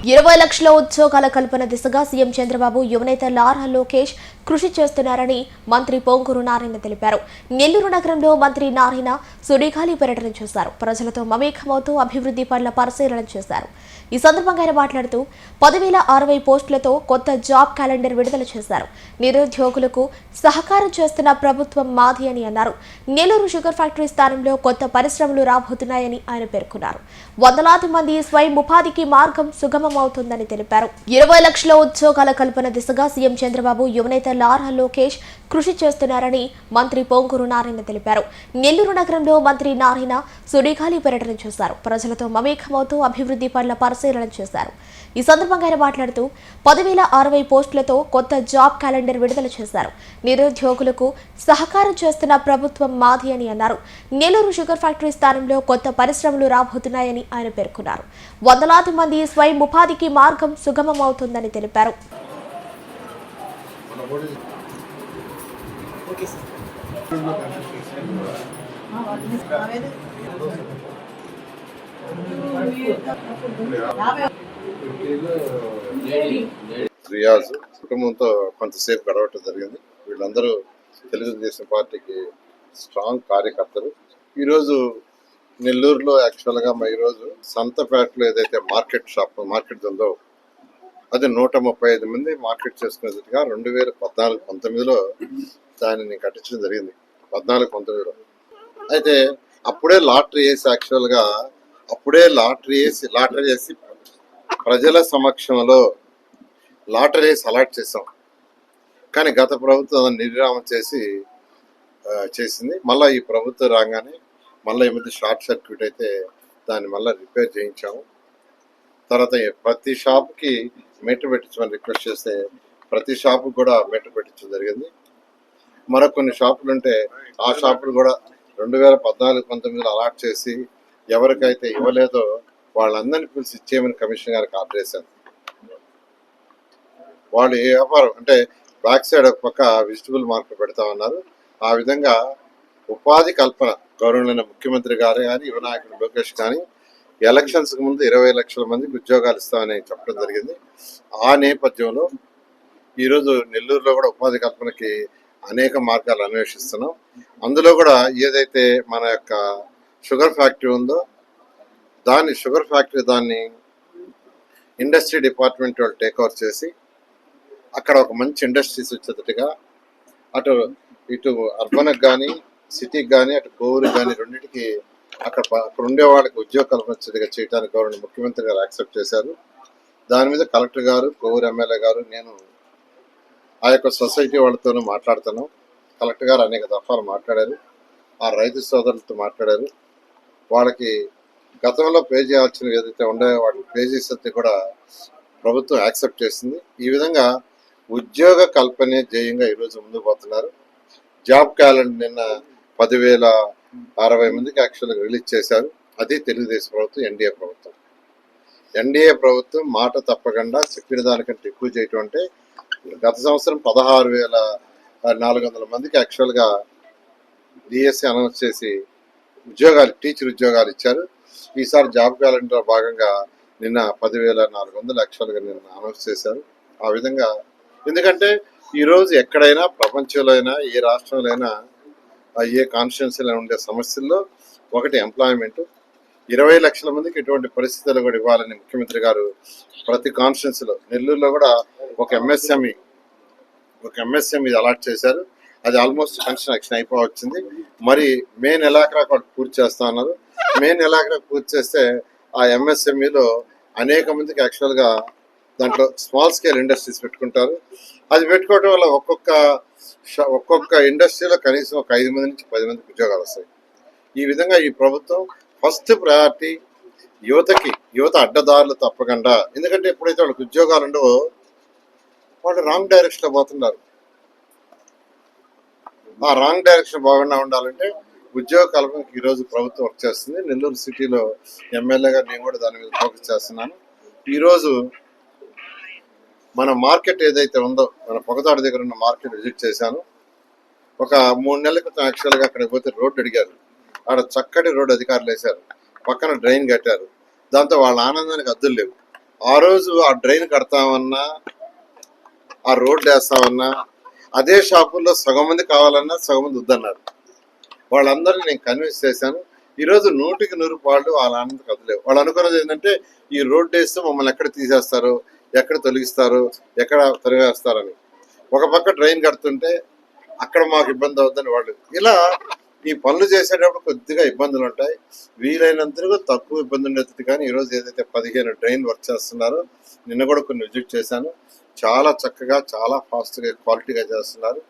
20 లక్షల ఉద్యోగాల కల్పన దిశగా సీఎం చంద్రబాబు యువనేత నారా లోకేష్ కృషి చేస్తున్నారని మంత్రి పొంగూరు నారాయణ తెలిపారు. నెల్లూరు నగరంలో మంత్రి నారాయణ సుడిగాలి పర్యటన చేశారు. ప్రజలతో మమేకమవుతూ అభివృద్ధి పనుల పరిశీలన చేశారు. ఈ సందర్భంగా ఆయన మాట్లాడుతూ 10,060 పోస్టులతో కొత్త జాబ్ క్యాలెండర్ విడుదల చేశారు. నిరుద్యోగులకు సహకారం చేస్తున్న ప్రభుత్వం మాది అని అన్నారు. నెల్లూరు షుగర్ ఫ్యాక్టరీ స్థానంలో కొత్త పరిశ్రమలు రాబోతున్నాయని ఆయన పేర్కొన్నారు. వందలాది మంది స్వయం ఉపాధికి మార్గం సుగమమవుతుందని తెలిపారు. 20 లక్షల ఉద్యోగాల కల్పన దిశగా సీఎం చంద్రబాబు యువనేత నారా లోకేష్ కృషి చేస్తున్నారని మంత్రి పొంగూరు నారాయణ తెలిపారు. నెల్లూరు నగరంలో మంత్రి నారాయణ సుడిగాలి పర్యటన చేశారు. ప్రజలతో మమేకమవుతూ అభివృద్ధి పనుల పరిశీలన చేశారు. ఈ సందర్భంగా ఆయన మాట్లాడుతూ 10,060 పోస్టులతో కొత్త జాబ్ క్యాలెండర్ విడుదల చేశారు. నిరుద్యోగులకు సహకారం చేస్తున్న ప్రభుత్వం మాది అని అన్నారు. నెల్లూరు షుగర్ ఫ్యాక్టరీ స్థానంలో కొత్త పరిశ్రమలు రాబోతున్నాయని ఆయన పేర్కొన్నారు. వందలాది మంది స్వయం ఉపాధికి మార్గం సుగమమవుతుందని తెలిపారు. రియాజ్ కుటుంబంతో కొంతసేపు గడవటం జరిగింది. వీళ్ళందరూ తెలుగుదేశం పార్టీకి స్ట్రాంగ్ కార్యకర్తలు. ఈరోజు నెల్లూరులో యాక్చువల్గా ఈరోజు సంతపేటలో ఏదైతే మార్కెట్ ఉందో అది 135 మంది మార్కెట్ చేసుకునేదిగా 2014-19లో దానిని కట్టించడం జరిగింది. 14-19లో అయితే అప్పుడే లాటరీ వేసి ప్రజల సమక్షంలో లాటరీ వేసి అలాట్ చేసాం. కానీ గత ప్రభుత్వం నిర్విరామం చేసింది. మళ్ళీ ఈ ప్రభుత్వం రాగానే మళ్ళీ ఈ మధ్య షార్ట్ సర్క్యూట్ అయితే దాన్ని మళ్ళీ రిపేర్ చేయించాము. తర్వాత ప్రతి షాప్కి మెట్టు పెట్టించమని రిక్వెస్ట్ చేస్తే ప్రతి షాపు కూడా మెట్టు పెట్టించడం జరిగింది. మరొక కొన్ని షాపులు ఉంటే ఆ షాపులు కూడా 2014-19లో అలాట్ చేసి ఎవరికైతే ఇవ్వలేదో వాళ్ళందరినీ పిలిచి ఇచ్చేయమని కమిషనర్ గారికి ఆర్డర్ చేశారు. వాళ్ళు ఏ వ్యాపారం అంటే బ్యాక్ సైడ్ ఒక పక్క వెజిటబుల్ మార్కెట్ పెడతామన్నారు. ఆ విధంగా ఉపాధి కల్పన గౌరవనీయ ముఖ్యమంత్రి గారు కానీ యువ నాయకుడు లోకేష్ కానీ ఎలక్షన్స్కి ముందు 20 లక్షల మందికి ఉద్యోగాలు ఇస్తామని చెప్పడం జరిగింది. ఆ నేపథ్యంలో ఈరోజు నెల్లూరులో కూడా ఉపాధి కల్పనకి అనేక మార్గాలు అన్వేషిస్తున్నాం. అందులో కూడా ఏదైతే మన యొక్క షుగర్ ఫ్యాక్టరీ ఉందో షుగర్ ఫ్యాక్టరీ దాన్ని ఇండస్ట్రీ డిపార్ట్మెంట్ వాళ్ళు టేక్ ఓవర్ చేసి అక్కడ ఒక మంచి ఇండస్ట్రీస్ వచ్చేటట్టుగా ఇటు అర్బన్కి కానీ సిటీకి కానీ అటు కోవూరుకి కానీ రెండింటికి అక్కడ ఉండే వాళ్ళకి ఉద్యోగ కల్పన వచ్చేదిగా చేయడానికి గవర్నమెంట్ ముఖ్యమంత్రి గారు యాక్సెప్ట్ చేశారు. దాని మీద కలెక్టర్ గారు, కోవూరు ఎమ్మెల్యే గారు, నేను ఆ యొక్క సొసైటీ వాళ్ళతోనూ మాట్లాడుతున్నాం. కలెక్టర్ గారు అనేక దఫాలు మాట్లాడారు. ఆ రైతు సోదరులతో మాట్లాడారు. వాళ్ళకి గతంలో పే చేయాల్సినవి ఏదైతే ఉండేవో వాటిని పే చేసేది కూడా ప్రభుత్వం యాక్సెప్ట్ చేసింది. ఈ విధంగా ఉద్యోగ కల్పనే ధ్యేయంగా ఈరోజు ముందుకు పోతున్నారు. జాబ్ క్యాలెండర్ నిన్న 10,060 మందికి యాక్చువల్గా రిలీజ్ చేశారు. అది తెలుగుదేశం ప్రభుత్వం, ఎన్డీఏ ప్రభుత్వం మాట తప్పకుండా చెప్పిన దానికంటే ఎక్కువ చేయటం అంటే గత సంవత్సరం 16,400 మందికి యాక్చువల్గా డిఎస్సి అనౌన్స్ చేసి టీచర్ ఉద్యోగాలు ఇచ్చారు. ఈసారి జాబ్ క్యాలెండర్ భాగంగా నిన్న 10,400 యాక్చువల్గా నిన్న అనౌన్స్ చేశారు. ఆ విధంగా ఎందుకంటే ఈరోజు ఎక్కడైనా ప్రపంచంలో అయినా ఏ రాష్ట్రంలో అయినా ఏ కాన్స్టిట్యున్సీలో ఉండే సమస్యల్లో ఒకటి ఎంప్లాయ్మెంట్. 20 లక్షల మందికి ఎటువంటి పరిస్థితులు కూడా ఇవ్వాలని ముఖ్యమంత్రి గారు ప్రతి కాన్స్టిట్యున్సీలో నెల్లూరులో కూడా ఒక ఎంఎస్ఎంఈ అలాట్ చేశారు. అది ఆల్మోస్ట్ కన్స్ట్రక్షన్ అయిపోవచ్చింది. మరి మే నెలాఖరు పూర్తి చేస్తా ఉన్నారు. మే నెలాఖరు పూర్తి చేస్తే ఆ ఎంఎస్ఎంఈలో అనేక మందికి యాక్చువల్గా దాంట్లో స్మాల్ స్కేల్ ఇండస్ట్రీస్ పెట్టుకుంటారు. అది పెట్టుకోవడం వల్ల ఒక్కొక్క ఇండస్ట్రీలో కనీసం ఒక 5 మంది నుంచి 10 మందికి ఉద్యోగాలు వస్తాయి. ఈ విధంగా ఈ ప్రభుత్వం ఫస్ట్ ప్రయారిటీ యువత అడ్డదారులు తప్పకుండా. ఎందుకంటే ఎప్పుడైతే వాళ్ళకి ఉద్యోగాలు ఉండవో వాళ్ళు రాంగ్ డైరెక్షన్లో పోతున్నారు. ఆ రాంగ్ డైరెక్షన్ బాగుండా ఉండాలంటే ఉద్యోగ కల్పనకి ఈరోజు ప్రభుత్వం వర్క్ చేస్తుంది. నెల్లూరు సిటీలో ఎమ్మెల్యేగా నేను కూడా దాని మీద ఫోకస్ చేస్తున్నాను. ఈరోజు మన మార్కెట్ ఏదైతే ఉందో మన పొగతాడు దగ్గర ఉన్న మార్కెట్ విజిట్ చేశాను. ఒక 3 నెలల క్రితం యాక్చువల్గా అక్కడికి పోతే రోడ్డు అడిగారు. ఆడ చక్కటి రోడ్డు అధికారులు వేశారు. పక్కన డ్రైన్ కట్టారు. దాంతో వాళ్ళ ఆనందానికి అద్దులు లేవు. ఆ రోజు ఆ డ్రైన్ కడతామన్నా, ఆ రోడ్డు వేస్తామన్నా, అదే షాపుల్లో సగం మంది కావాలన్నా సగం మంది వద్దన్నారు. వాళ్ళందరినీ నేను కన్విన్స్ చేశాను. ఈరోజు 100% వాళ్ళు వాళ్ళ ఆనందం కదలేవు. వాళ్ళు అనుకున్నది ఏంటంటే ఈ రోడ్డు వేస్తే మమ్మల్ని ఎక్కడ తీసేస్తారు, ఎక్కడ తొలగిస్తారు, ఎక్కడ తొలగేస్తారని. ఒక పక్క డ్రైన్ కడుతుంటే అక్కడ మాకు ఇబ్బంది అవుతుందని వాళ్ళు. ఇలా ఈ పనులు చేసేటప్పుడు కొద్దిగా ఇబ్బందులు ఉంటాయి. వీలైనంతగా తక్కువ ఇబ్బంది ఉండేది. కానీ ఈరోజు ఏదైతే 15 డ్రైన్ వర్క్ చేస్తున్నారో, నిన్న కూడా కొన్ని విజిట్ చేశాను. చాలా చక్కగా, చాలా ఫాస్ట్గా, క్వాలిటీగా చేస్తున్నారు.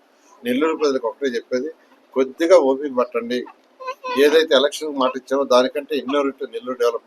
నెల్లూరు ప్రజలకు ఒకటే చెప్పేది, కొద్దిగా ఓపిక పట్టండి. ఏదైతే ఎలక్షన్ మాట ఇచ్చామో దానికంటే ఎన్నో రెట్లు నెల్లూరు డెవలప్